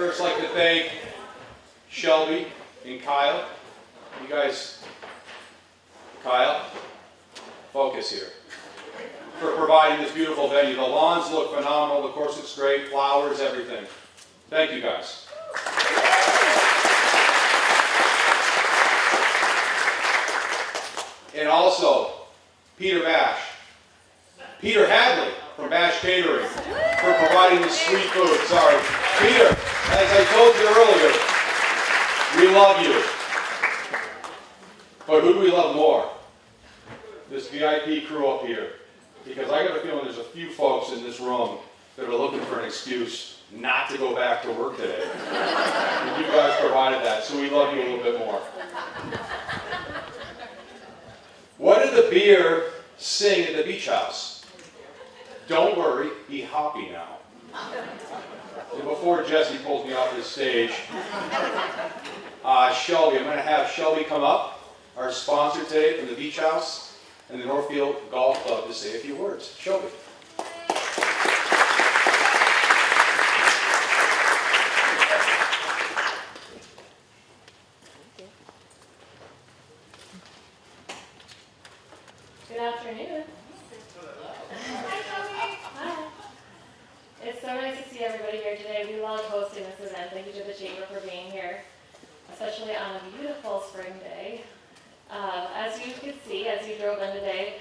first like to thank Shelby and Kyle. You guys, Kyle, focus here, for providing this beautiful venue. The lawns look phenomenal, the course looks great, flowers, everything. Thank you guys. And also, Peter Hadley from Bash Catering for providing the sweet food. Sorry. Peter, as I told you earlier, we love you. But who do we love more? This VIP crew up here. Because I got a feeling there's a few folks in this room that are looking for an excuse not to go back to work today. And you guys provided that, so we love you a little bit more. What did the beer sing at the Beech House? Don't worry, be happy now. And before Jesse pulls me off this stage, Shelby, I'm going to have Shelby come up, our sponsor today from the Beech House and the Northfield Golf Club, to say a few words. Shelby. Good afternoon. Hi. It's so nice to see everybody here today. We love hosting this event. Thank you to the Chamber for being here, especially on a beautiful spring day. As you can see, as you drove in today,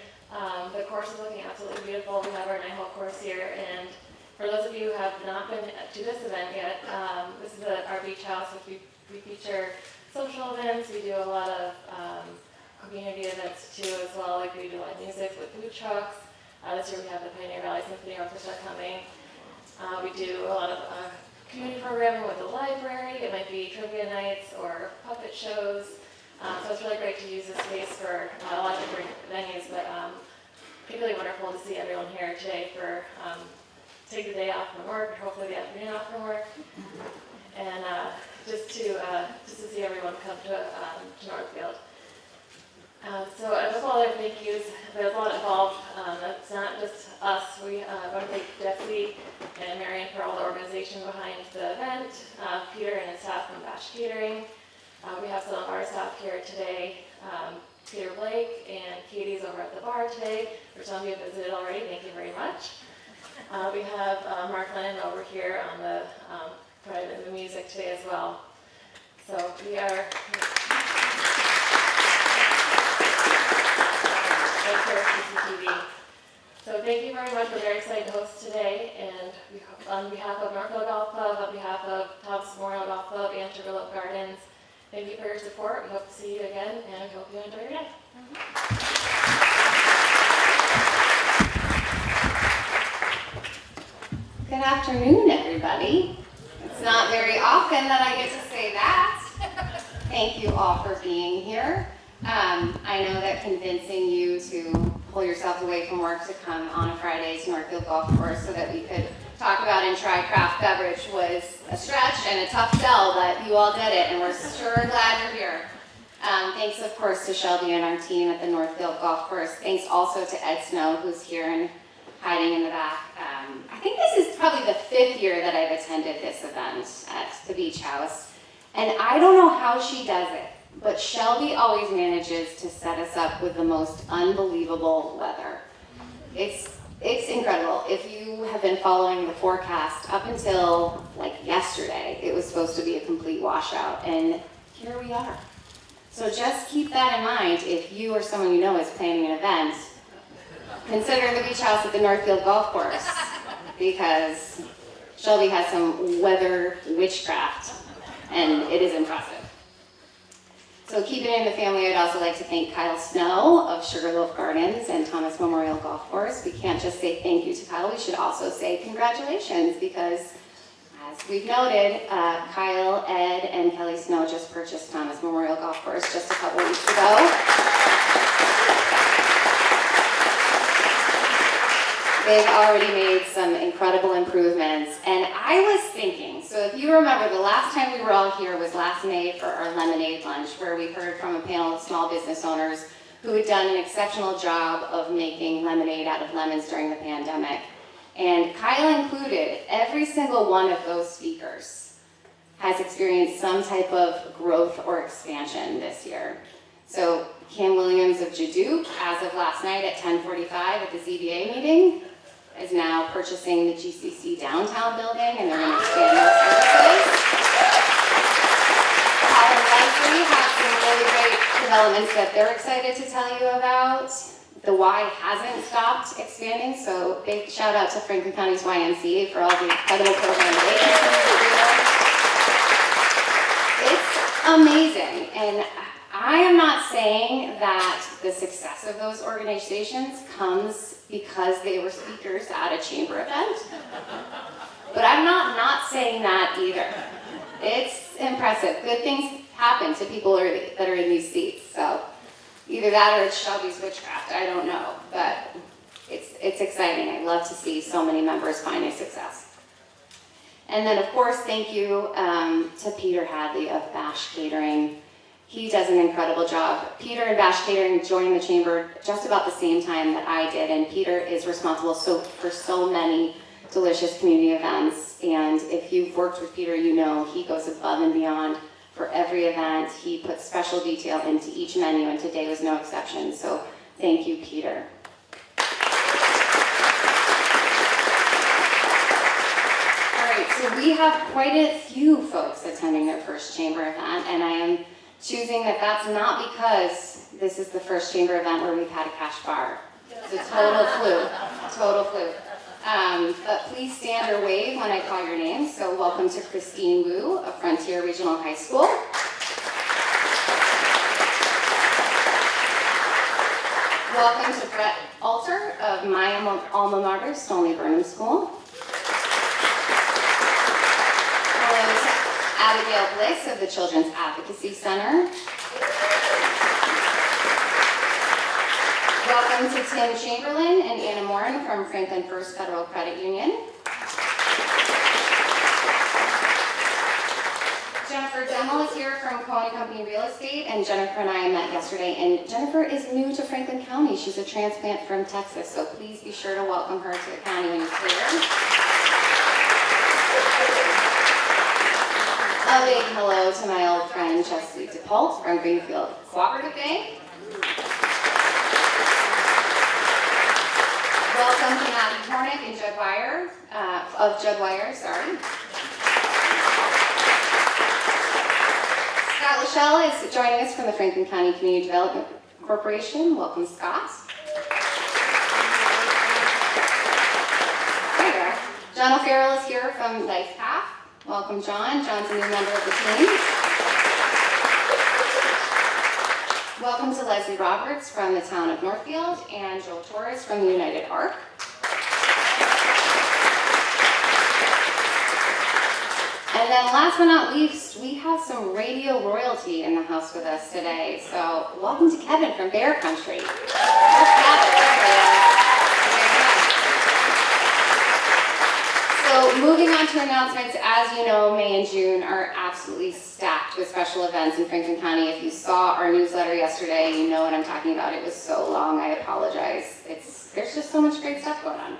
the course is looking absolutely beautiful. We have our 9-hole course here, and for those of you who have not been to this event yet, this is our Beech House, which we feature social events. We do a lot of community events too as well, like we do live music with food trucks. This year we have the Pioneer Valley Symphony Orchestra coming. We do a lot of community programming with the library. It might be trivia nights or puppet shows. So it's really great to use this space for a lot of different venues, but particularly wonderful to see everyone here today for take the day off from work, or hopefully the afternoon off from work, and just to see everyone come to Northfield. So with all their thank yous, there's a lot involved. It's not just us. We want to thank Jesse and Marion for all the organization behind the event, Peter and his staff from Bash Catering. We have some of our staff here today, Peter Blake and Katie's over at the bar today. For some of you who have visited already, thank you very much. We have Mark Lennon over here on the providing the music today as well. So we are CCTV. So thank you very much. We're very excited to host today, and on behalf of Northfield Golf Club, on behalf of Thomas Memorial Golf Club and Sugarloaf Gardens, thank you for your support. We hope to see you again, and we hope you enjoy your day. Good afternoon, everybody. It's not very often that I get to say that. Thank you all for being here. I know that convincing you to pull yourself away from work to come on a Friday to Northfield Golf Course so that we could talk about and try craft beverage was a stretch and a tough sell, but you all did it, and we're sure glad you're here. Thanks, of course, to Shelby and our team at the Northfield Golf Course. Thanks also to Ed Snow, who's here and hiding in the back. I think this is probably the 5th year that I've attended this event at the Beech House, and I don't know how she does it, but Shelby always manages to set us up with the most unbelievable weather. It's incredible. If you have been following the forecast up until like yesterday, it was supposed to be a complete washout, and here we are. So just keep that in mind if you or someone you know is planning an event. Consider the Beech House at the Northfield Golf Course, because Shelby has some weather witchcraft, and it is impressive. So keeping it in the family, I'd also like to thank Kyle Snow of Sugarloaf Gardens and Thomas Memorial Golf Course. We can't just say thank you to Kyle, we should also say congratulations, because as we've noted, Kyle, Ed, and Kelly Snow just purchased Thomas Memorial Golf Course just a couple weeks ago. They've already made some incredible improvements, and I was thinking, so if you remember, the last time we were all here was last May for our lemonade lunch, where we heard from a panel of small business owners who had done an exceptional job of making lemonade out of lemons during the pandemic. And Kyle included every single one of those speakers has experienced some type of growth or expansion this year. So Cam Williams of Jaduke, as of last night at 10:45 at the ZBA meeting, is now purchasing the GCC downtown building, and they're going to expand their services. Paul and Leslie have some really great developments that they're excited to tell you about. The Y hasn't stopped expanding, so big shout out to Franklin County's YMCA for all the incredible programs they continue to do. It's amazing, and I am not saying that the success of those organizations comes because they were speakers at a chamber event, but I'm not saying that either. It's impressive. Good things happen to people that are in these seats, so either that or it's Shelby's witchcraft, I don't know, but it's exciting. I love to see so many members finding success. And then, of course, thank you to Peter Hadley of Bash Catering. He does an incredible job. Peter and Bash Catering joined the chamber just about the same time that I did, and Peter is responsible for so many delicious community events. And if you've worked with Peter, you know he goes above and beyond for every event. He puts special detail into each menu, and today was no exception. So thank you, Peter. All right, so we have quite a few folks attending their first chamber event, and I am choosing that's not because this is the first chamber event where we've had a cash bar. It's a total fluke. But please stand or wave when I call your name. So welcome to Christine Wu of Frontier Regional High School. Welcome to Brett Alter of my alma mater, Stoneleigh Burnham School. Hello to Abigail Bliss of the Children's Advocacy Center. Welcome to Tim Chamberlain and Anna Morin from Franklin First Federal Credit Union. Jennifer Demmel is here from Cohen & Company Real Estate, and Jennifer and I met yesterday, and Jennifer is new to Franklin County. She's a transplant from Texas, so please be sure to welcome her to the county when you see her. A big hello to my old friend Chesley DePault from Greenfield Cooperative Bank. Welcome to Matthew Hornick and Judd Wire, sorry. Scott Lachelle is joining us from the Franklin County Community Development Corporation. Welcome, Scott. There you are. John O'Farrell is here from Life Path. Welcome, John. John's a new member of the team. Welcome to Leslie Roberts from the town of Northfield and Joel Torres from the United Arc. And then last but not least, we have some radio royalty in the house with us today. So welcome to Kevin from Bear Country. So moving on to announcements, as you know, May and June are absolutely stacked with special events in Franklin County. If you saw our newsletter yesterday, you know what I'm talking about. It was so long, I apologize. There's just so much great stuff going on.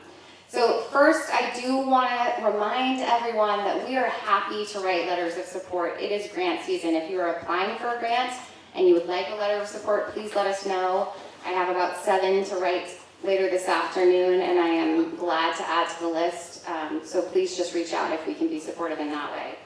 So first, I do want to remind everyone that we are happy to write letters of support. It is grant season. If you are applying for a grant and you would like a letter of support, please let us know. I have about 7 to write later this afternoon, and I am glad to add to the list. So please just reach out if we can be supportive in that way.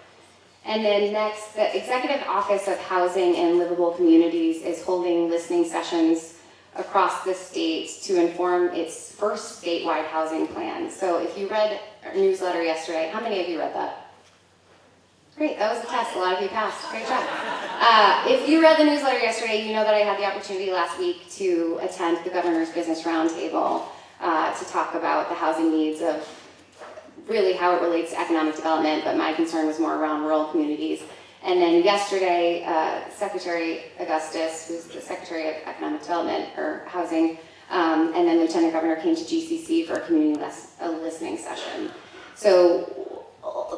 And then next, the Executive Office of Housing and Livable Communities is holding listening sessions across the state to inform its first statewide housing plan. So if you read our newsletter yesterday, how many of you read that? Great, that was a test. A lot of you passed. Great job. If you read the newsletter yesterday, you know that I had the opportunity last week to attend the Governor's Business Roundtable to talk about the housing needs of really how it relates to economic development, but my concern was more around rural communities. And then yesterday, Secretary Augustus, who's the Secretary of Economic Development or Housing, and then Lieutenant Governor came to GCC for a community listening session. So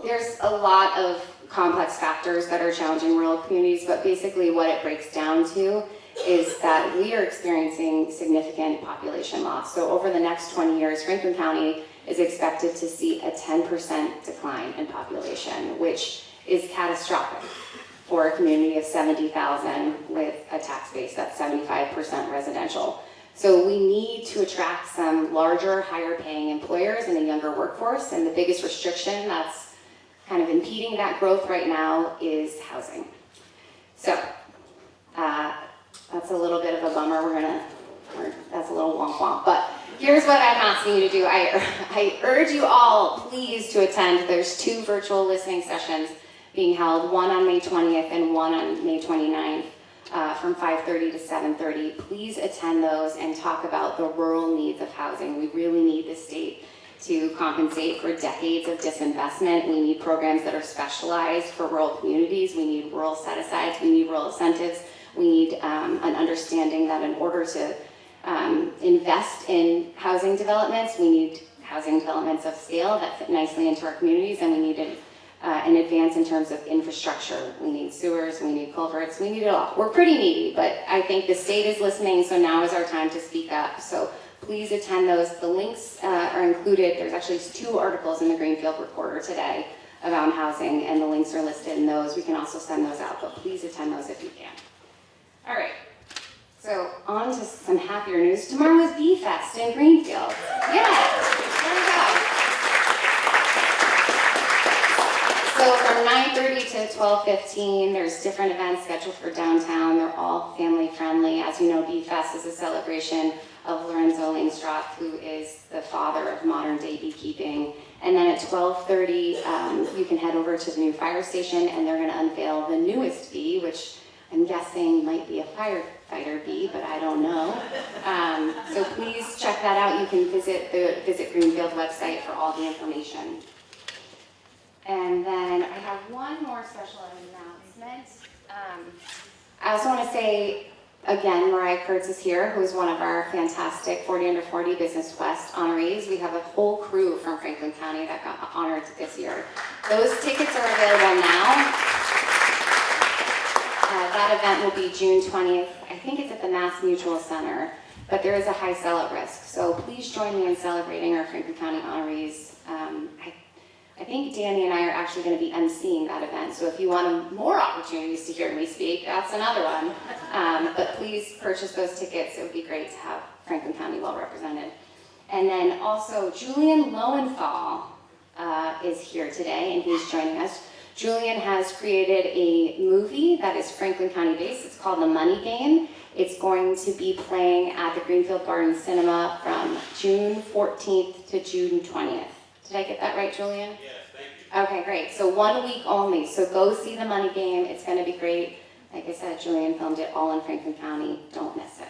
there's a lot of complex factors that are challenging rural communities, but basically what it breaks down to is that we are experiencing significant population loss. So over the next 20 years, Franklin County is expected to see a 10% decline in population, which is catastrophic for a community of 70,000 with a tax base that's 75% residential. So we need to attract some larger, higher paying employers and a younger workforce, and the biggest restriction that's kind of impeding that growth right now is housing. So that's a little bit of a bummer. That's a little womp womp, but here's what I'm asking you to do. I urge you all, please, to attend. There's 2 virtual listening sessions being held, one on May 20th and one on May 29th. From 5:30 to 7:30. Please attend those and talk about the rural needs of housing. We really need the state to compensate for decades of disinvestment. We need programs that are specialized for rural communities. We need rural set-asides. We need rural incentives. We need an understanding that in order to invest in housing developments, we need housing developments of scale that fit nicely into our communities, and we need an advance in terms of infrastructure. We need sewers, we need culverts, we need it all. We're pretty needy, but I think the state is listening, so now is our time to speak up. So please attend those. The links are included. There's actually 2 articles in the Greenfield Reporter today about housing, and the links are listed in those. We can also send those out, but please attend those if you can. All right, so on to some happier news. Tomorrow is Bee Fest in Greenfield. Yeah, there we go. So from 9:30 to 12:15, there's different events scheduled for downtown. They're all family friendly. As you know, Bee Fest is a celebration of Lorenzo Langstrop, who is the father of modern day beekeeping. And then at 12:30, you can head over to the new fire station, and they're going to unveil the newest bee, which I'm guessing might be a firefighter bee, but I don't know. So please check that out. You can visit the Visit Greenfield website for all the information. And then I have one more special announcement. I also want to say, again, Mariah Kurtz is here, who is one of our fantastic 40 Under 40 Business West honorees. We have a whole crew from Franklin County that got honored this year. Those tickets are available now. That event will be June 20th. I think it's at the Mass Mutual Center, but there is a high sellout risk. So please join me in celebrating our Franklin County honorees. I think Danny and I are actually going to be emceeing that event, so if you want more opportunities to hear me speak, that's another one. But please purchase those tickets. It would be great to have Franklin County well represented. And then also Julian Lowenthal is here today, and he's joining us. Julian has created a movie that is Franklin County based. It's called The Money Game. It's going to be playing at the Greenfield Garden Cinema from June 14th to June 20th. Did I get that right, Julian? Yes, thank you. Okay, great. So 1 week only. So go see The Money Game. It's going to be great. Like I said, Julian filmed it all in Franklin County. Don't miss it.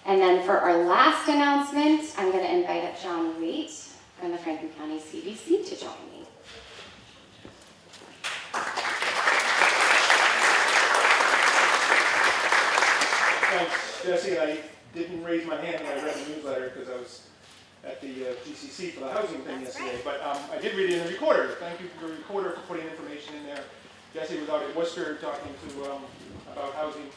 And then for our last announcement, I'm going to invite up John Waite from the Franklin County CDC to join me. Thanks, Jesse. I didn't raise my hand when I read the newsletter because I was at the GCC for the housing thing yesterday, but I did read it in the recorder. Thank you to the recorder for putting information in there. Jesse was out at Worcester talking to about housing.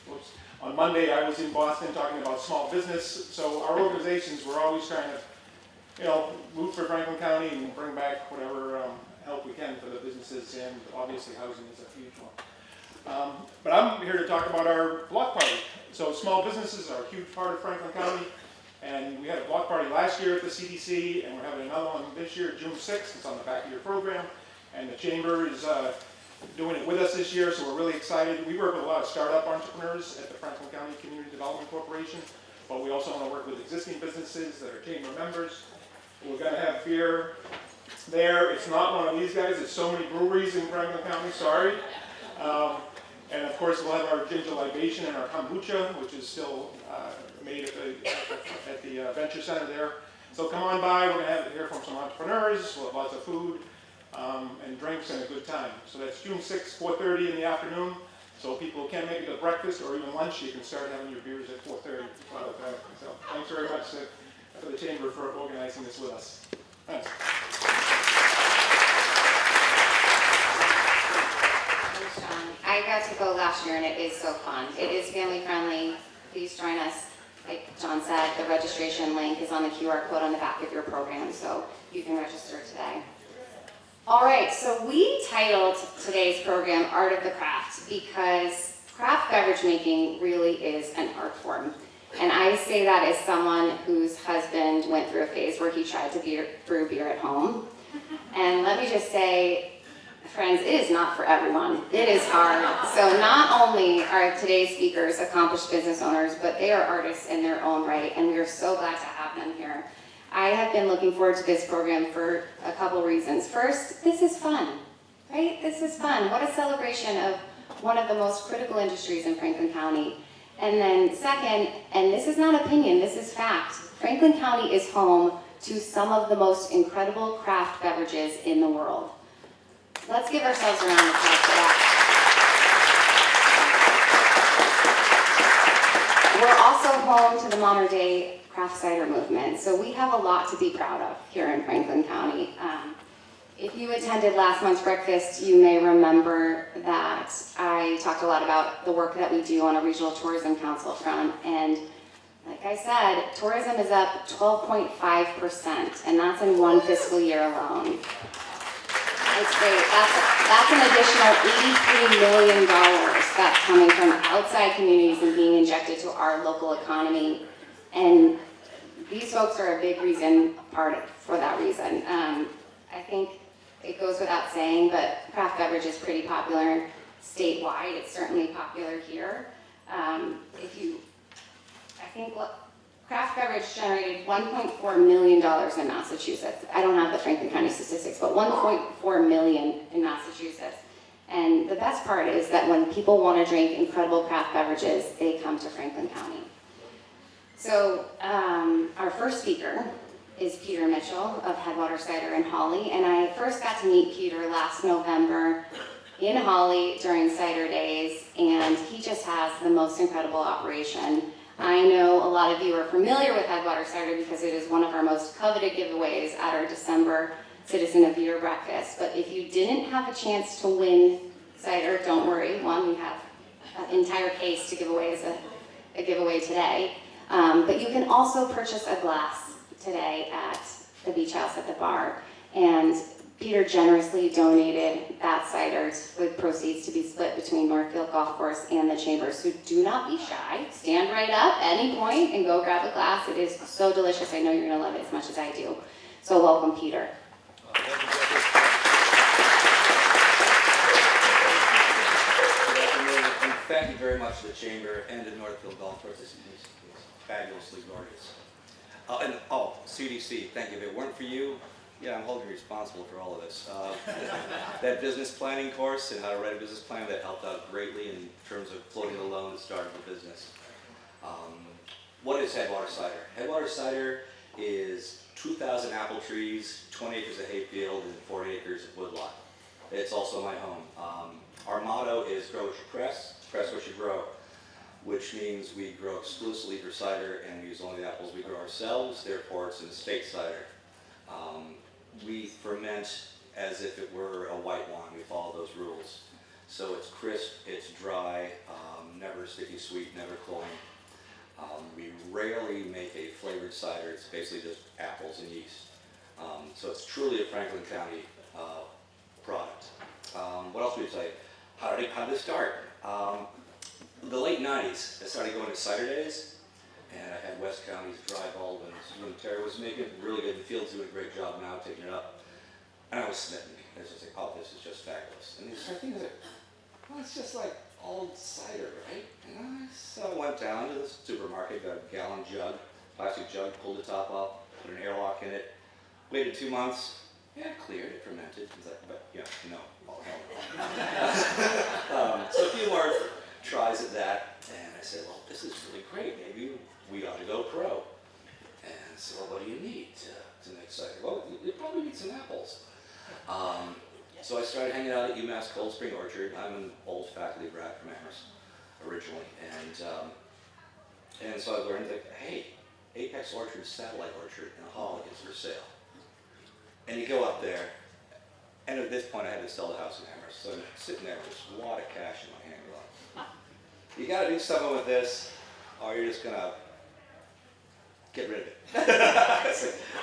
Whoops. On Monday, I was in Boston talking about small business. So our organizations were always trying to, root for Franklin County and bring back whatever help we can for the businesses, and obviously housing is a huge one. But I'm here to talk about our block party. So small businesses are a huge part of Franklin County. And we had a block party last year at the CDC, and we're having another one this year, June 6th. It's on the back of your program. And the Chamber is doing it with us this year, so we're really excited. We work with a lot of startup entrepreneurs at the Franklin County Community Development Corporation, but we also want to work with existing businesses that are Chamber members. We're going to have beer there. It's not one of these guys. There's so many breweries in Franklin County, sorry. And of course, we'll have our ginger libation and our kombucha, which is still made at the Venture Center there. So come on by. We're going to hear from some entrepreneurs. We'll have lots of food and drinks and a good time. So that's June 6th, 4:30 in the afternoon. So people who can't make it to breakfast or even lunch, you can start having your beers at 4:30. So thanks very much to the Chamber for organizing this with us. Thanks. I got to go last year, and it is so fun. It is family friendly. Please join us. Like John said, the registration link is on the QR code on the back of your program, so you can register today. All right, so we titled today's program Art of the Craft because craft beverage making really is an art form. And I say that as someone whose husband went through a phase where he tried to brew beer at home. And let me just say, friends, it is not for everyone. It is hard. So not only are today's speakers accomplished business owners, but they are artists in their own right, and we are so glad to have them here. I have been looking forward to this program for a couple reasons. First, this is fun, right? This is fun. What a celebration of one of the most critical industries in Franklin County. And then second, and this is not opinion, this is fact, Franklin County is home to some of the most incredible craft beverages in the world. Let's give ourselves a round of applause for that. We're also home to the modern day craft cider movement, so we have a lot to be proud of here in Franklin County. If you attended last month's breakfast, you may remember that I talked a lot about the work that we do on a regional tourism council front, and like I said, tourism is up 12.5%, and that's in one fiscal year alone. It's great. That's an additional $83 million that's coming from outside communities and being injected to our local economy. And these folks are a big part for that reason. I think it goes without saying, but craft beverage is pretty popular statewide. It's certainly popular here. Craft beverage generated $1.4 million in Massachusetts. I don't have the Franklin County statistics, but $1.4 million in Massachusetts. And the best part is that when people want to drink incredible craft beverages, they come to Franklin County. So our first speaker is Peter Mitchell of Headwater Cider in Hawley, and I first got to meet Peter last November in Hawley during Cider Days, and he just has the most incredible operation. I know a lot of you are familiar with Headwater Cider because it is one of our most coveted giveaways at our December Citizen of the Year breakfast, but if you didn't have a chance to win cider, don't worry. We have an entire case to give away as a giveaway today. But you can also purchase a glass today at the Beech House at the bar. And Peter generously donated that cider with proceeds to be split between Northfield Golf Course and the Chambers. So do not be shy. Stand right up at any point and go grab a glass. It is so delicious. I know you're going to love it as much as I do. So welcome, Peter. Thank you very much to the Chamber and to Northfield Golf Course. This is fabulously gorgeous. CDC, thank you. If it weren't for you, I'm holding you responsible for all of this. That business planning course and how to write a business plan, that helped out greatly in terms of floating the loan and starting the business. What is Headwater Cider? Headwater Cider is 2,000 apple trees, 20 acres of hayfield, and 40 acres of woodlot. It's also my home. Our motto is grow what you press what you grow, which means we grow exclusively for cider and we use only the apples we grow ourselves, therefore it's an estate cider. We ferment as if it were a white wine. We follow those rules. So it's crisp, it's dry, never sticky sweet, never cloying. We rarely make a flavored cider. It's basically just apples and yeast. So it's truly a Franklin County product. What else would you say? How did it start? The late 90s, I started going to cider days, and I had West County's Dry Baldwin. When Terry was making it really good. The field's doing a great job now, taking it up. And I was smitten. I was just like, oh, this is just fabulous. And these started thinking, well, it's just like old cider, right? So I went down to the supermarket, got a gallon jug, plastic jug, pulled the top off, put an airlock in it, waited 2 months, it cleared, it fermented. He's like, but no, oh hell no. So a few more tries at that, and I said, well, this is really great. Maybe we ought to go pro. And so, what do you need to make cider? Well, you probably need some apples. So I started hanging out at UMass Cold Spring Orchard. I'm an old faculty grad from Amherst originally, and so I learned that, hey, Apex Orchard Satellite Orchard in Hawley is for sale. And you go up there, and at this point I had to sell the house in Amherst, so I'm sitting there with this wad of cash in my hand going, you got to do something with this, or you're just going to get rid of it.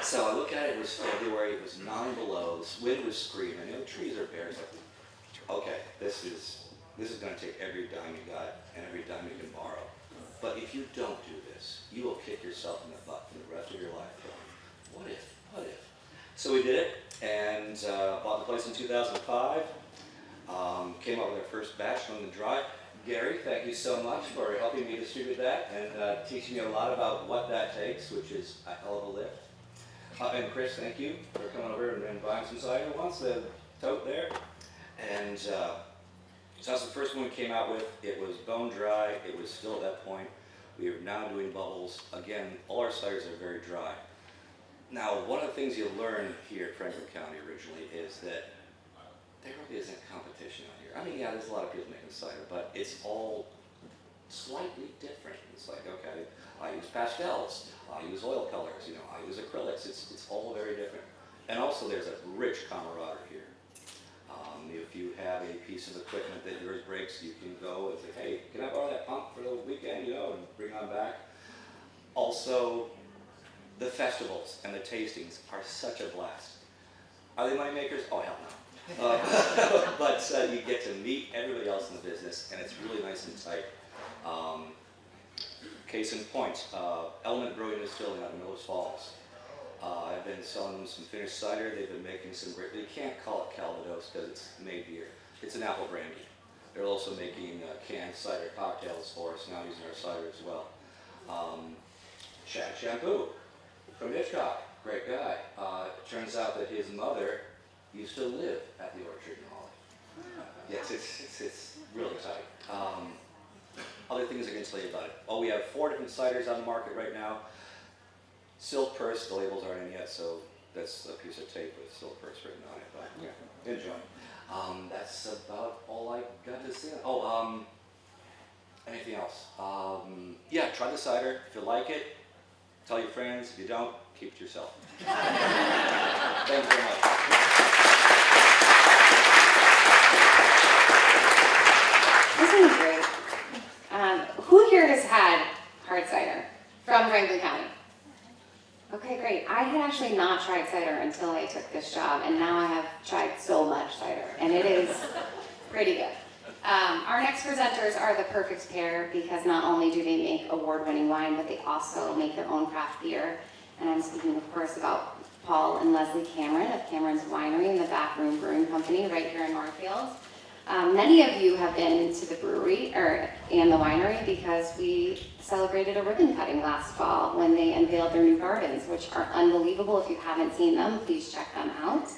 So I look at it, it was February, it was 9 below, the wind was screaming, you know, the trees are bare. It's like, okay, this is going to take every dime you got and every dime you can borrow. But if you don't do this, you will kick yourself in the butt for the rest of your life. What if? What if? So we did it, and bought the place in 2005. Came up with our first batch on the dry. Gary, thank you so much for helping me distribute that and teaching me a lot about what that takes, which is a hell of a lift. And Chris, thank you for coming over and buying some cider once, the tote there. And so that's the first one we came out with. It was bone dry. It was still at that point. We are now doing bubbles. Again, all our ciders are very dry. Now, one of the things you learn here at Franklin County originally is that there really isn't competition out here. I mean, yeah, there's a lot of people making cider, but it's all slightly different. It's like, okay, I use pastels, I use oil colors, you know, I use acrylics. It's all very different. And also, there's a rich camaraderie here. If you have a piece of equipment that yours breaks, you can go and say, hey, can I borrow that pump for the weekend, you know, and bring on back. Also, the festivals and the tastings are such a blast. Are they money makers? Oh, hell no. But you get to meet everybody else in the business, and it's really nice and tight. Case in point, Element Brewing Distilling out of Miller's Falls. I've been selling them some finished cider. They've been making some great, you can't call it Calvados because it's made here. It's an apple brandy. They're also making canned cider cocktails for us, now using our cider as well. Shad Shampoo from Hitchcock, great guy. It turns out that his mother used to live at the orchard in Holly. Yes, it's really tight. Other things I can tell you about it. Oh, we have 4 different ciders on the market right now. Silk Purse, the labels aren't in yet, so that's a piece of tape with Silk Purse written on it, but yeah, enjoy. That's about all I got to say. Oh, anything else? Yeah, try the cider. If you like it, tell your friends. If you don't, keep it to yourself. Thank you very much. Isn't it great? Who here has had hard cider from Franklin County? Okay, great. I had actually not tried cider until I took this job, and now I have tried so much cider, and it is pretty good. Our next presenters are the perfect pair because not only do they make award-winning wine, but they also make their own craft beer. And I'm speaking, of course, about Paul and Leslie Cameron of Cameron's Winery and the Backroom Brewing Company right here in Northfield. Many of you have been to the brewery and the winery because we celebrated a ribbon cutting last fall when they unveiled their new gardens, which are unbelievable. If you haven't seen them, please check them out.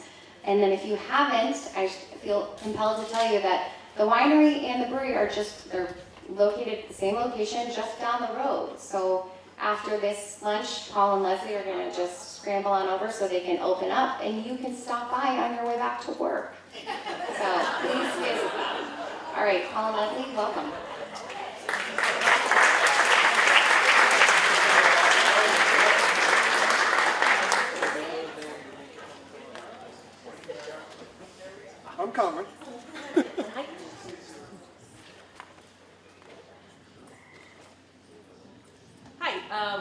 And then if you haven't, I feel compelled to tell you that the winery and the brewery they're located at the same location just down the road. So after this lunch, Paul and Leslie are going to just scramble on over so they can open up and you can stop by on your way back to work. So please visit them. All right, Paul and Leslie, welcome. I'm coming. Hi,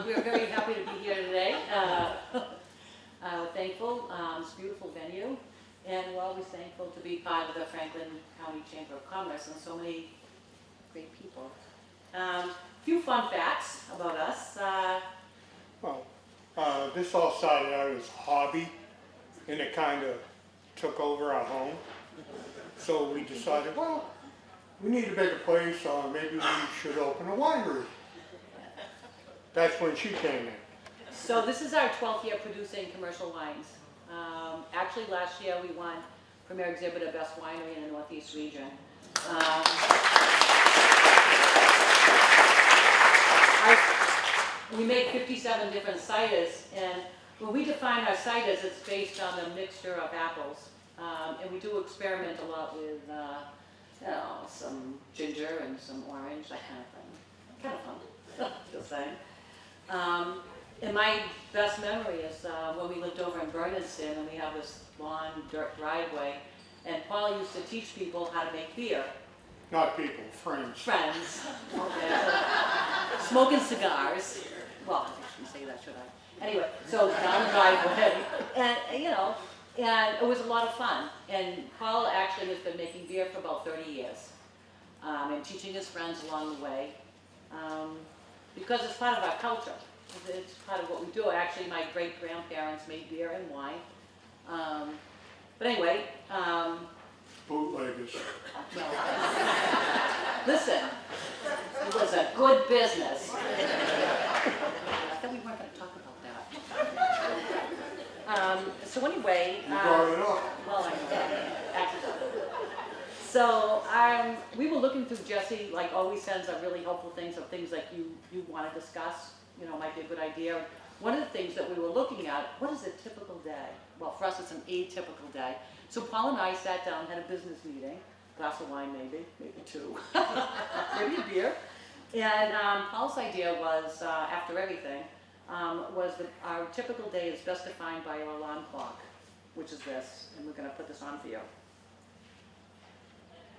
we are very happy to be here today. We're thankful, it's a beautiful venue, and we're always thankful to be part of the Franklin County Chamber of Commerce and so many great people. A few fun facts about us. This all started out as a hobby, and it kind of took over our home. So we decided, well, we need a bigger place, maybe we should open a winery. That's when she came in. So this is our 12th year producing commercial wines. Actually, last year we won Premier Exhibitor Best Winery in the Northeast region. We make 57 different ciders, and when we define our ciders, it's based on the mixture of apples. And we do experiment a lot with, some ginger and some orange, that kind of thing. Kind of fun, just saying. And my best memory is when we lived over in Bernardston, and we have this long dirt driveway, and Paul used to teach people how to make beer. Not people, friends. Friends. Okay, so smoking cigars. Well, shouldn't say that, should I? Anyway, so down the driveway, and and it was a lot of fun. And Paul actually has been making beer for about 30 years, and teaching his friends along the way, because it's part of our culture. It's part of what we do. Actually, my great-grandparents made beer and wine. But anyway, Bootleggers. well, listen, it was a good business. I thought we weren't going to talk about that. So anyway, You brought it up. well, I know, accidentally. So we were looking through Jesse, like always sends out really helpful things of things like you want to discuss, might be a good idea. One of the things that we were looking at, what is a typical day? Well, for us it's an atypical day. So Paul and I sat down, had a business meeting, glass of wine maybe two, maybe a beer. And Paul's idea was, after everything, was that our typical day is best defined by our alarm clock, which is this, and we're going to put this on for you.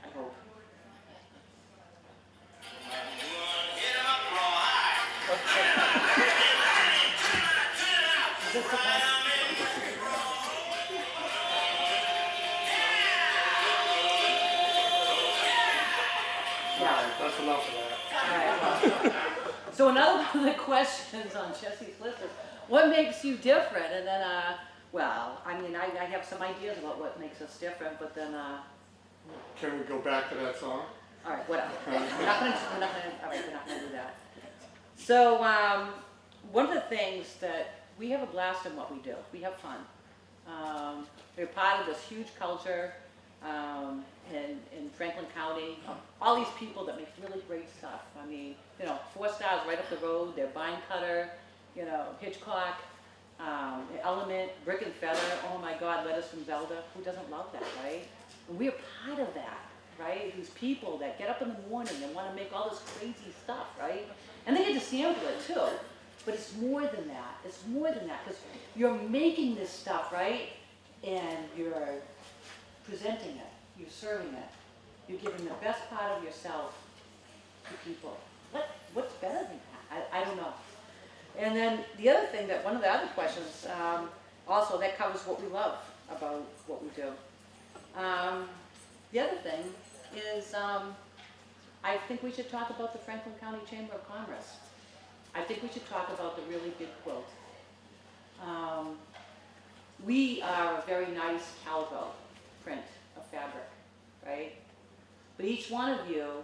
I hope. Is this okay? Yeah. That's enough of that. All right. So another one of the questions on Jesse's list is, what makes you different? And then, I have some ideas about what makes us different, but then, Can we go back to that song? all right, whatever. We're not gonna do that. So, one of the things that we have a blast in what we do. We have fun. We're part of this huge culture in Franklin County. All these people that make really great stuff. 4 Stars right up the road. They're Vine Cutter, Hitchcock, Element, Brick and Feather. Oh my God, Lettuce from Zelda. Who doesn't love that, right? And we're part of that, right? These people that get up in the morning and want to make all this crazy stuff, right? And they get to sample it too. But it's more than that. It's more than that, because you're making this stuff, right? And you're presenting it. You're serving it. You're giving the best part of yourself to people. What's better than that? I don't know. And then the other thing one of the other questions, also that covers what we love about what we do. The other thing is, I think we should talk about the Franklin County Chamber of Commerce. I think we should talk about the really big quilt. We are a very nice calico print of fabric, right? But each one of you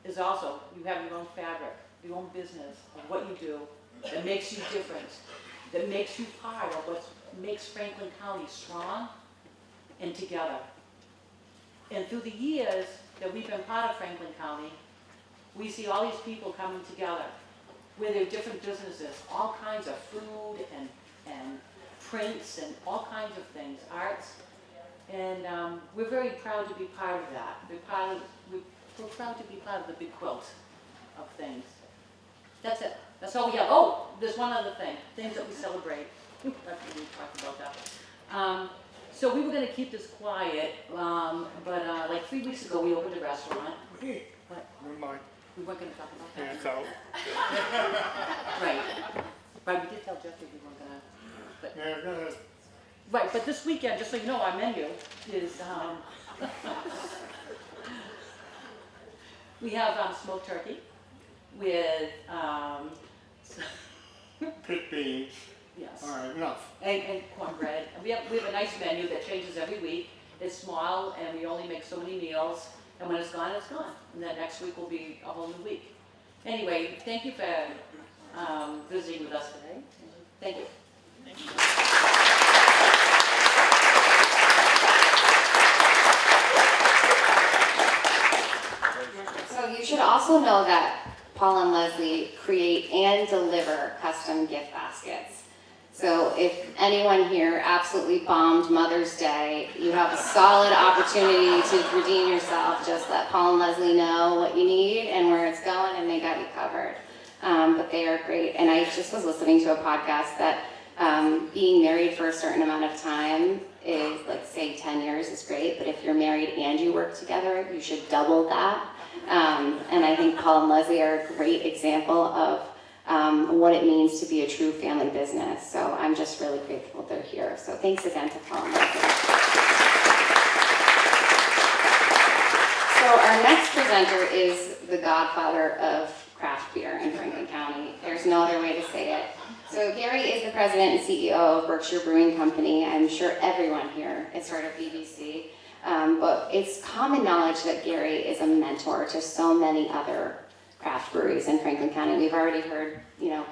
is also, you have your own fabric, your own business of what you do that makes you different, that makes you part of what makes Franklin County strong and together. And through the years that we've been part of Franklin County, we see all these people coming together with their different businesses, all kinds of food and prints and all kinds of things, arts. And we're very proud to be part of that. We're proud to be part of the big quilt of things. That's it. That's all we have. Oh, there's one other thing. Things that we celebrate. After we talked about that. So we were going to keep this quiet, but like 3 weeks ago we opened a restaurant. Hey, What? never mind. We weren't going to talk about that. Hands out. Right. Right, we did tell Jeffrey we weren't going to. Yeah, go ahead. Right, but this weekend, just so you know, our menu is, we have smoked turkey with, Pit beans. yes, All right, enough. and cornbread. And we have a nice menu that changes every week. It's small, and we only make so many meals, and when it's gone, it's gone. And then next week will be a whole new week. Anyway, thank you for visiting with us today. Thank you. So you should also know that Paul and Leslie create and deliver custom gift baskets. So if anyone here absolutely bombed Mother's Day, you have a solid opportunity to redeem yourself. Just let Paul and Leslie know what you need and where it's going, and they got you covered. But they are great. And I just was listening to a podcast that being married for a certain amount of time is, like, say 10 years is great, but if you're married and you work together, you should double that. And I think Paul and Leslie are a great example of what it means to be a true family business. So I'm just really grateful they're here. So thanks again to Paul. So our next presenter is the godfather of craft beer in Franklin County. There's no other way to say it. So Gary is the president and CEO of Berkshire Brewing Company. I'm sure everyone here has heard of BBC, but it's common knowledge that Gary is a mentor to so many other craft breweries in Franklin County. We've already heard,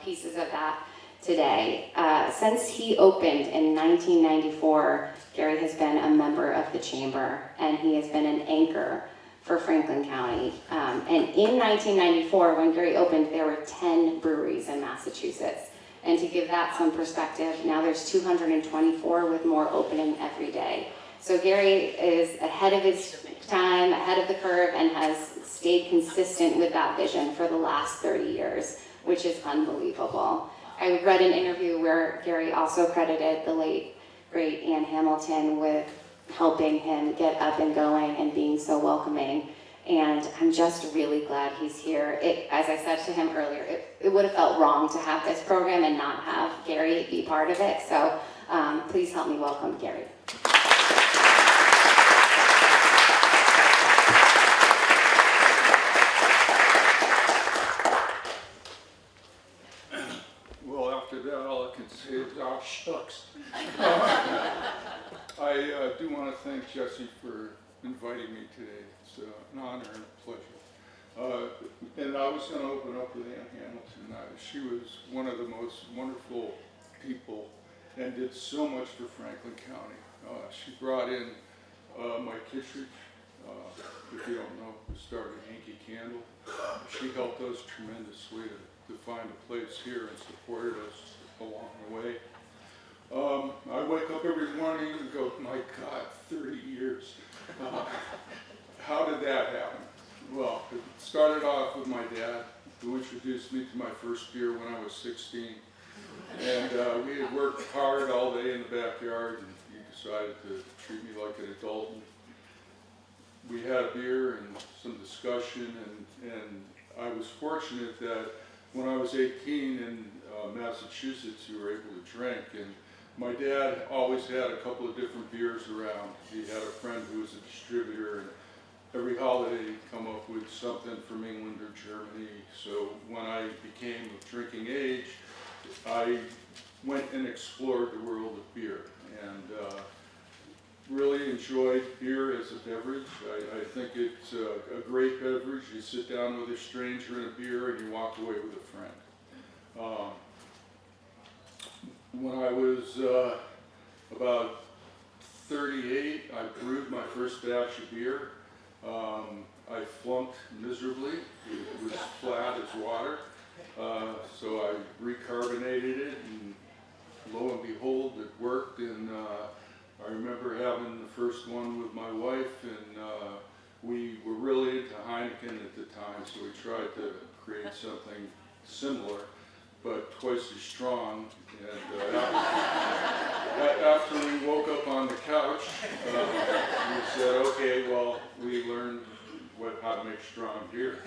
pieces of that today. Since he opened in 1994, Gary has been a member of the chamber, and he has been an anchor for Franklin County. And in 1994, when Gary opened, there were 10 breweries in Massachusetts. And to give that some perspective, now there's 224 with more opening every day. So Gary is ahead of his time, ahead of the curve, and has stayed consistent with that vision for the last 30 years, which is unbelievable. I read an interview where Gary also credited the late, great Ann Hamilton with helping him get up and going and being so welcoming. And I'm just really glad he's here. As I said to him earlier, it would have felt wrong to have this program and not have Gary be part of it. So please help me welcome Gary. Well, after that, all I can say is, oh, shucks. I do want to thank Jesse for inviting me today. It's an honor and a pleasure. And I was going to open up with Ann Hamilton. She was one of the most wonderful people and did so much for Franklin County. She brought in Mike Kittredge, if you don't know, who started Yankee Candle. She helped us tremendously to find a place here and supported us along the way. I wake up every morning and go, my God, 30 years. How did that happen? Well, it started off with my dad, who introduced me to my first beer when I was 16. And we had worked hard all day in the backyard, and he decided to treat me like an adult. And we had a beer and some discussion, and I was fortunate that when I was 18 in Massachusetts, you were able to drink. And my dad always had a couple of different beers around. He had a friend who was a distributor, and every holiday he'd come up with something from England or Germany. So when I became of drinking age, I went and explored the world of beer, and really enjoyed beer as a beverage. I think it's a great beverage. You sit down with a stranger in a beer and you walk away with a friend. When I was about 38, I brewed my first batch of beer. I flunked miserably. It was flat as water. So I recarbonated it, and lo and behold, it worked. And I remember having the first one with my wife, and we were really into Heineken at the time, so we tried to create something similar, but twice as strong. And after we woke up on the couch, we said, okay, well, we learned how to make strong beer.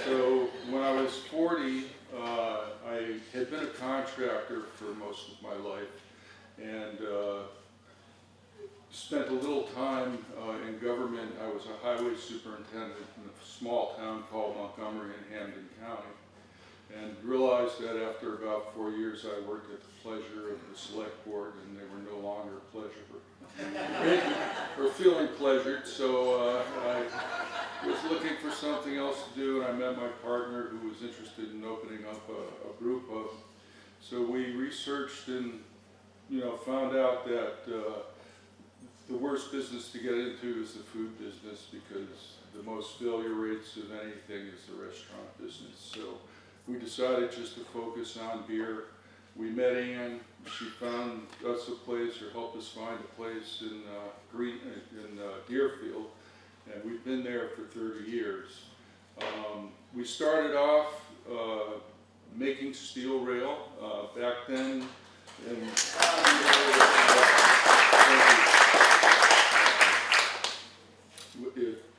So when I was 40, I had been a contractor for most of my life, and spent a little time in government. I was a highway superintendent in a small town called Montgomery in Hampden County, and realized that after about 4 years I worked at the pleasure of the select board, and they were no longer pleasurable or feeling pleasured. So I was looking for something else to do, and I met my partner who was interested in opening up a brew pub. So we researched and found out that the worst business to get into is the food business, because the most failure rates of anything is the restaurant business. So we decided just to focus on beer. We met Ann. She found us a place, or helped us find a place in Deerfield, and we've been there for 30 years. We started off making steel rail back then. And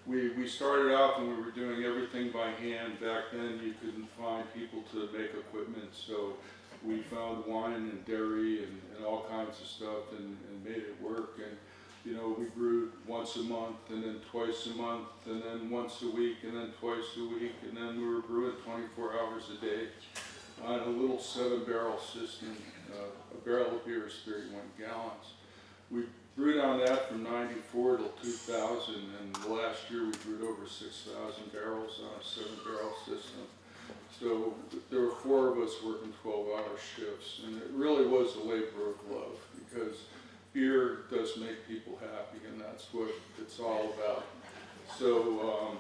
we started out and we were doing everything by hand. Back then you couldn't find people to make equipment, so we found wine and dairy and all kinds of stuff and made it work. And you know, we brewed once a month and then twice a month and then once a week and then twice a week, and then we were brewing 24 hours a day on a little 7-barrel system. A barrel of beer is 31 gallons. We brewed on that from 94 till 2000, and last year we brewed over 6,000 barrels on a 7-barrel system. So there were 4 of us working 12-hour shifts, and it really was a labor of love, because beer does make people happy, and that's what it's all about. So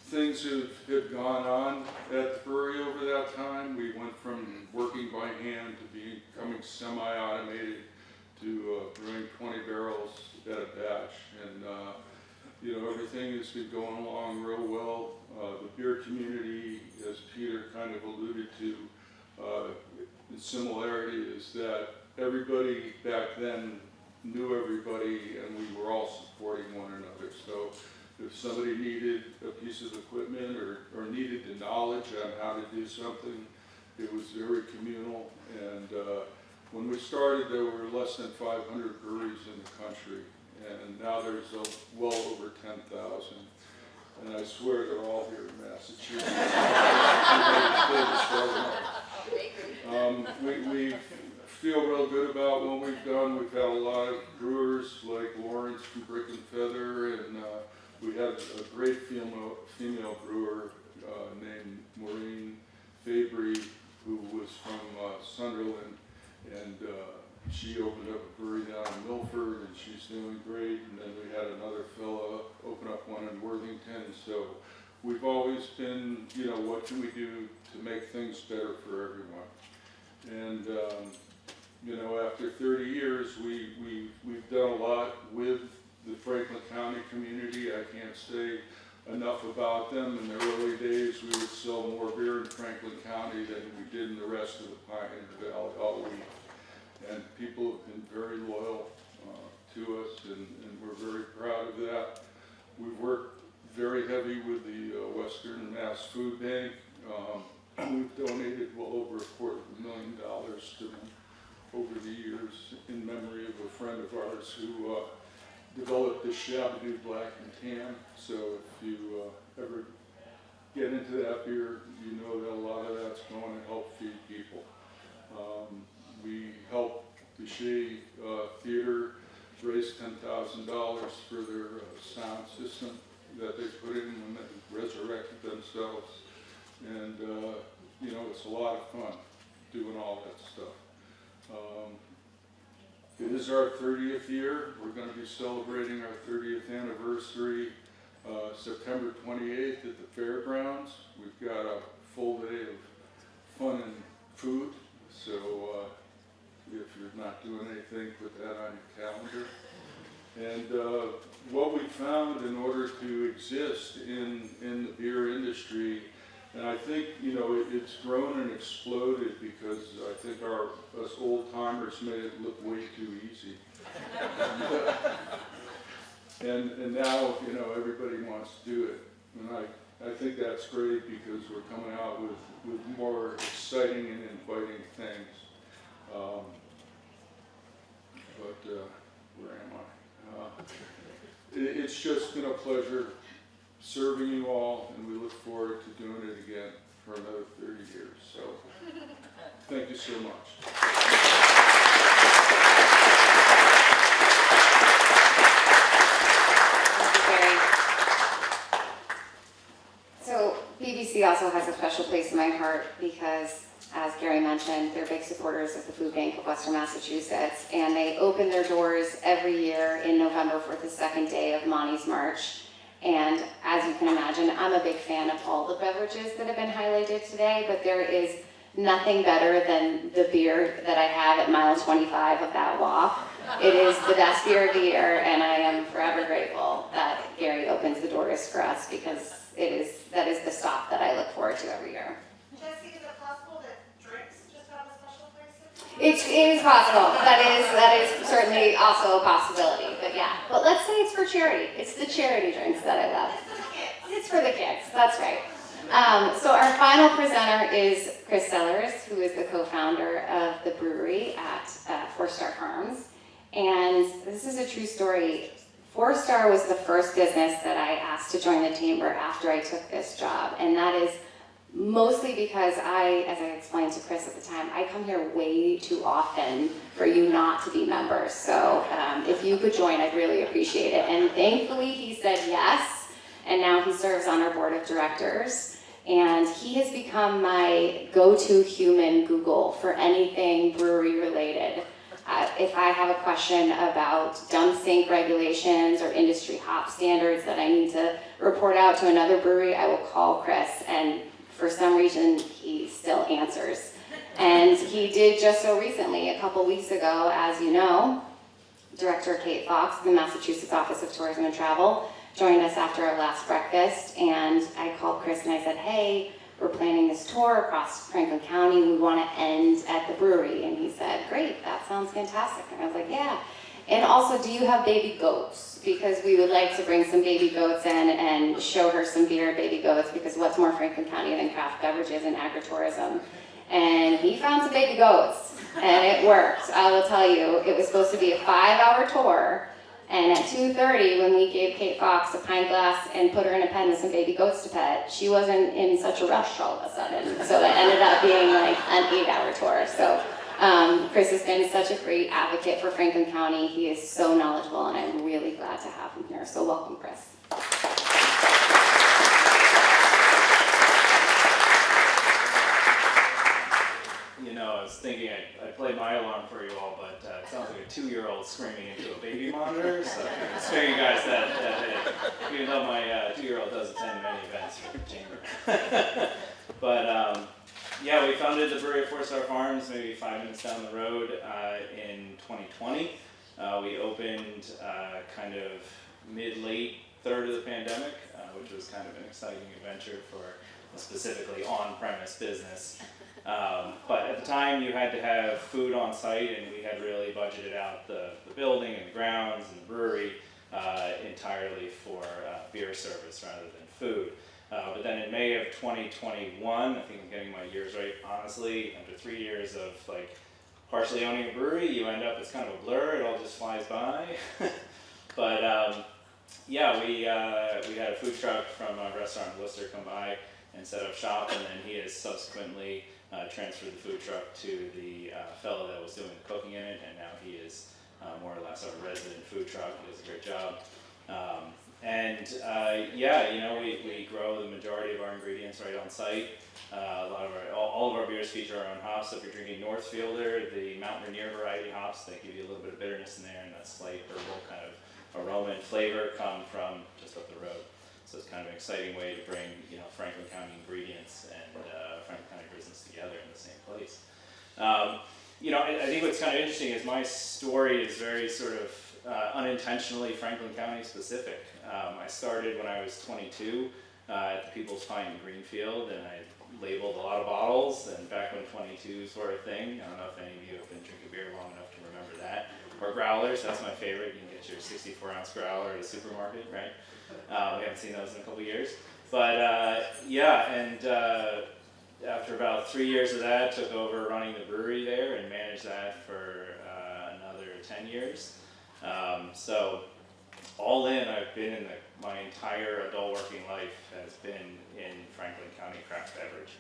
things have gone on at the brewery over that time. We went from working by hand to becoming semi-automated to brewing 20 barrels at a batch, and you know, everything has been going along real well. The beer community, as Peter kind of alluded to, the similarity is that everybody back then knew everybody, and we were all supporting one another. So if somebody needed a piece of equipment or needed the knowledge on how to do something, it was very communal. And when we started, there were less than 500 breweries in the country, and now there's well over 10,000. And I swear they're all here in Massachusetts. We feel real good about what we've done. We've had a lot of brewers like Lawrence from Brick and Feather, and we had a great female brewer named Maureen Fabry, who was from Sunderland, and she opened up a brewery down in Milford, and she's doing great. And then we had another fella open up one in Worthington. So we've always been, you know, what can we do to make things better for everyone? And you know, after 30 years, we've done a lot with the Franklin County community. I can't say enough about them. In the early days, we would sell more beer in Franklin County than we did in the rest of the Pioneer Valley all week. And people have been very loyal to us, and we're very proud of that. We've worked very heavy with the Western Mass Food Bank. We've donated well over $250,000 to them over the years in memory of a friend of ours who developed the Shabadoo Black and Tan. So if you ever get into that beer, you know that a lot of that's going to help feed people. We helped the Shea Theater raise $10,000 for their sound system that they put in when they resurrected themselves. And, you know, it's a lot of fun doing all that stuff. It is our 30th year. We're going to be celebrating our 30th anniversary September 28th at the fairgrounds. We've got a full day of fun and food, so if you're not doing anything, put that on your calendar. And what we found in order to exist in the beer industry, and I think, you know, it's grown and exploded because I think us old timers made it look way too easy. And now, you know, everybody wants to do it. And I think that's great because we're coming out with more exciting and inviting things. Where am I? It's just been a pleasure serving you all, and we look forward to doing it again for another 30 years. So, thank you so much. So BBC also has a special place in my heart because, as Gary mentioned, they're big supporters of the Food Bank of Western Massachusetts, and they open their doors every year in November for the second day of Monty's March. And as you can imagine, I'm a big fan of all the beverages that have been highlighted today, but there is nothing better than the beer that I have at mile 25 of that walk. It is the best beer of the year, and I am forever grateful that Gary opens the doors for us because that is the stop that I look forward to every year. Jesse, is it possible that drinks just have a special place? It is possible. That is certainly also a possibility. But yeah. But let's say it's for charity. It's the charity drinks that I love. It's for the kids, that's right. So our final presenter is Chris Sellers, who is the co-founder of the brewery at 4 Star Farms. And this is a true story. 4 Star was the first business that I asked to join the chamber after I took this job. And that is mostly because as I explained to Chris at the time, I come here way too often for you not to be members. So if you could join, I'd really appreciate it. And thankfully he said yes, and now he serves on our board of directors. And he has become my go-to human Google for anything brewery related. If I have a question about dump sink regulations or industry hop standards that I need to report out to another brewery, I will call Chris, and for some reason he still answers. And he did just so recently, a couple weeks ago, as you know. Director Kate Fox of the Massachusetts Office of Tourism and Travel joined us after our last breakfast, and I called Chris and I said, hey, we're planning this tour across Franklin County. We want to end at the brewery. And he said, great, that sounds fantastic. And I was like, yeah. And also, do you have baby goats? Because we would like to bring some baby goats in and show her some beer baby goats, because what's more Franklin County than craft beverages and agritourism? And he found some baby goats, and it worked. I will tell you, it was supposed to be a 5-hour tour. And at 2:30, when we gave Kate Fox a pint glass and put her in a pen with some baby goats to pet, she wasn't in such a rush all of a sudden. So it ended up being like an 8-hour tour. So Chris has been such a great advocate for Franklin County. He is so knowledgeable, and I'm really glad to have him here. So welcome, Chris. You know, I was thinking I'd play my alarm for you all, but it sounds like a 2-year-old screaming into a baby monitor. So I'm just figuring, guys, that even though my 2-year-old does attend many events for the chamber. But yeah, we founded the brewery at 4 Star Farms maybe 5 minutes down the road in 2020. We opened kind of mid-late third of the pandemic, which was kind of an exciting adventure for a specifically on-premise business. But at the time, you had to have food on site, and we had really budgeted out the building and the grounds and the brewery entirely for beer service rather than food. But then in May of 2021, I think I'm getting my years right, honestly, after 3 years of like partially owning a brewery, you end up, it's kind of a blur, it all just flies by. But yeah, we had a food truck from a restaurant in Worcester come by and set up shop, and then he has subsequently transferred the food truck to the fellow that was doing the cooking in it, and now he is more or less our resident food truck. He does a great job. Yeah, you know, we grow the majority of our ingredients right on site. All of our beers feature our own hops. So if you're drinking Northfielder, the Mountain Rainier variety hops, they give you a little bit of bitterness in there, and that slight herbal kind of aroma and flavor come from just up the road. So it's kind of an exciting way to bring, you know, Franklin County ingredients and Franklin County business together in the same place. You know, I think what's kind of interesting is my story is very sort of unintentionally Franklin County specific. I started when I was 22 at the People's Pint in Greenfield, and I labeled a lot of bottles, and back when 22s were a thing. I don't know if any of you have been drinking beer long enough to remember that. Or growlers, that's my favorite. You can get your 64-ounce growler at a supermarket, right? We haven't seen those in a couple years. But yeah, and after about 3 years of that, took over running the brewery there and managed that for another 10 years. So all in, I've been in my entire adult working life has been in Franklin County craft beverage.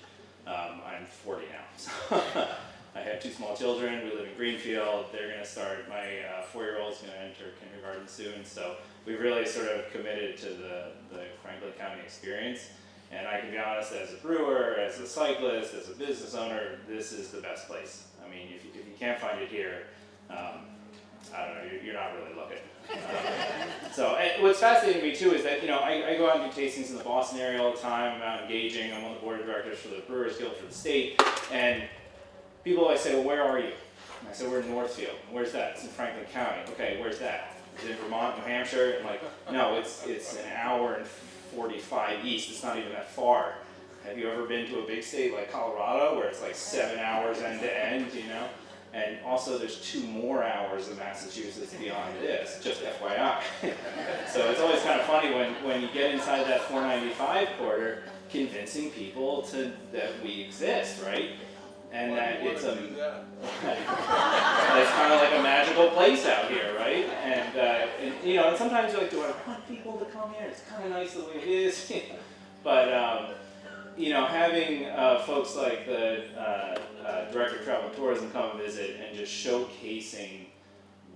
I'm 40 now, so I have 2 small children. We live in Greenfield. They're going to start, my 4-year-old's going to enter kindergarten soon. So we've really sort of committed to the Franklin County experience. And I can be honest, as a brewer, as a cyclist, as a business owner, this is the best place. I mean, if you can't find it here, I don't know, you're not really looking. So what's fascinating to me too is that, you know, I go out and do tastings in the Boston area all the time. I'm out engaging. I'm on the board of directors for the Brewers Guild for the state. And people always say, well, where are you? And I said, we're in Northfield. Where's that? It's in Franklin County. Okay, where's that? Is it in Vermont, New Hampshire? I'm like, no, it's an hour and 45 east. It's not even that far. Have you ever been to a big state like Colorado where it's like 7 hours end to end, you know? And also there's 2 more hours of Massachusetts beyond this, just FYI. So it's always kind of funny when you get inside that 495 quarter, convincing people that we exist, right? And that it's it's kind of like a magical place out here, right? And you know, and sometimes you're like, do I want people to come here? It's kind of nice the way it is. But you know, having folks like the Director of Travel and Tourism come visit and just showcasing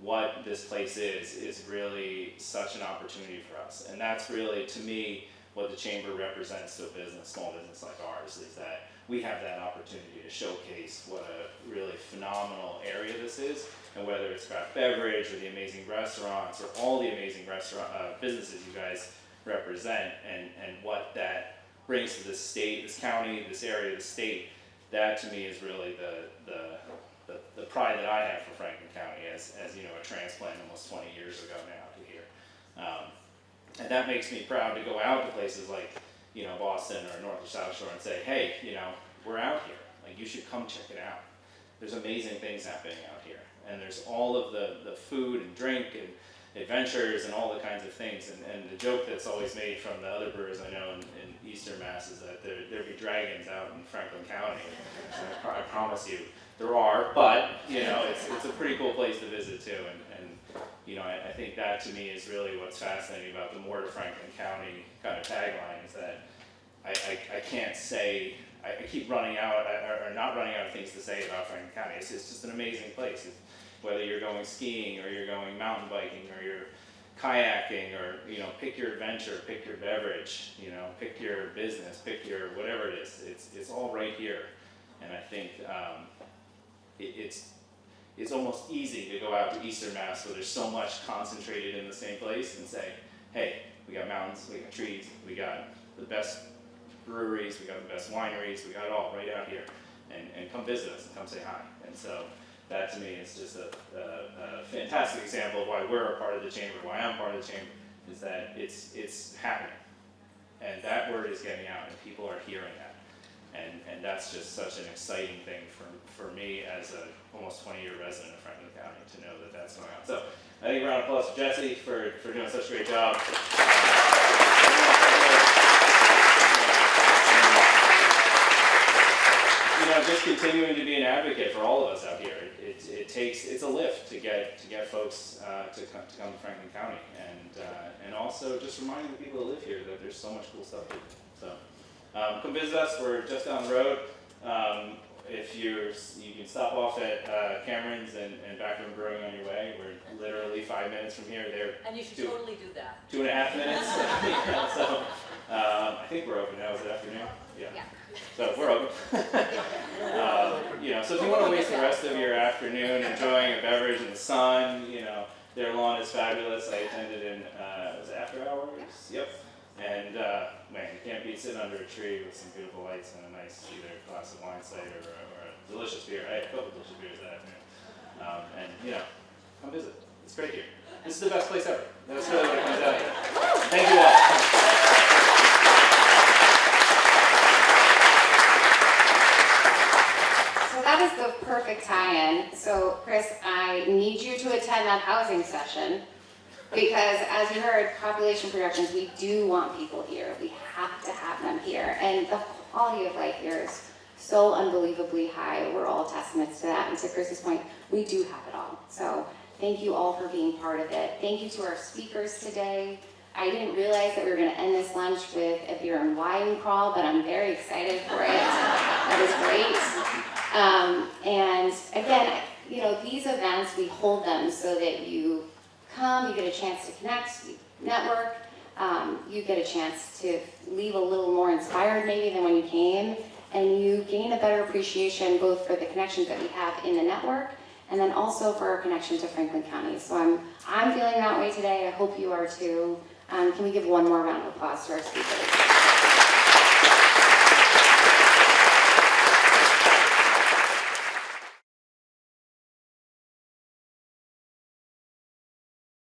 what this place is really such an opportunity for us. And that's really, to me, what the Chamber represents to a business, small business like ours, is that we have that opportunity to showcase what a really phenomenal area this is, and whether it's craft beverage or the amazing restaurants or all the amazing businesses you guys represent, and what that brings to this state, this county, this area, the state. That to me is really the pride that I have for Franklin County as you know, a transplant almost 20 years ago now to here. And that makes me proud to go out to places like, you know, Boston or North or South Shore and say, hey, you know, we're out here. Like, you should come check it out. There's amazing things happening out here. And there's all of the food and drink and adventures and all the kinds of things. And the joke that's always made from the other brewers I know in Eastern Mass is that there'd be dragons out in Franklin County. And I promise you there are, but, you know, it's a pretty cool place to visit too. And you know, I think that to me is really what's fascinating about the More to Franklin County kind of tagline, is that I can't say, I keep running out, or not running out of things to say about Franklin County. It's just an amazing place. Whether you're going skiing, or you're going mountain biking, or you're kayaking, or, you know, pick your adventure, pick your beverage, you know, pick your business, pick your whatever it is. It's all right here. And I think it's almost easy to go out to Eastern Mass where there's so much concentrated in the same place and say, hey, we got mountains, we got trees, we got the best breweries, we got the best wineries, we got it all right out here. And come visit us and come say hi. And so that to me is just a fantastic example of why we're a part of the Chamber, why I'm part of the Chamber, is that it's happening. And that word is getting out and people are hearing that. And that's just such an exciting thing for me as a almost 20-year resident of Franklin County to know that that's going on. So I think a round of applause for Jesse for doing such a great job. You know, just continuing to be an advocate for all of us out here. It's a lift to get folks to come to Franklin County, and also just reminding the people that live here that there's so much cool stuff to do. So come visit us. We're just down the road. If you can stop off at Cameron's and Backroom Brewing on your way. We're literally 5 minutes from here. And you should totally do that. 2.5 minutes. Yeah, so I think we're open now. Is it afternoon? Yeah. So we're open. You know, so if you want to waste the rest of your afternoon enjoying a beverage in the sun, you know, their lawn is fabulous. I attended in was it after hours? Yep. And man, you can't beat sitting under a tree with some beautiful lights and a nice either glass of wine cider or a delicious beer. I had a couple of delicious beers that afternoon. And you know, come visit. It's great here. This is the best place ever. That's really what it comes down to. Thank you all. So that is the perfect tie-in. So Chris, I need you to attend that housing session, because as you heard, population projections, we do want people here. We have to have them here. And the quality of life here is so unbelievably high. We're all testaments to that. And to Chris's point, we do have it all. So thank you all for being part of it. Thank you to our speakers today. I didn't realize that we were going to end this lunch with a beer and wine crawl, but I'm very excited for it. That is great. And again, you know, these events, we hold them so that you come, you get a chance to connect, network, you get a chance to leave a little more inspired maybe than when you came, and you gain a better appreciation both for the connections that we have in the network and then also for our connection to Franklin County. So I'm feeling that way today. I hope you are too. Can we give one more round of applause to our speakers?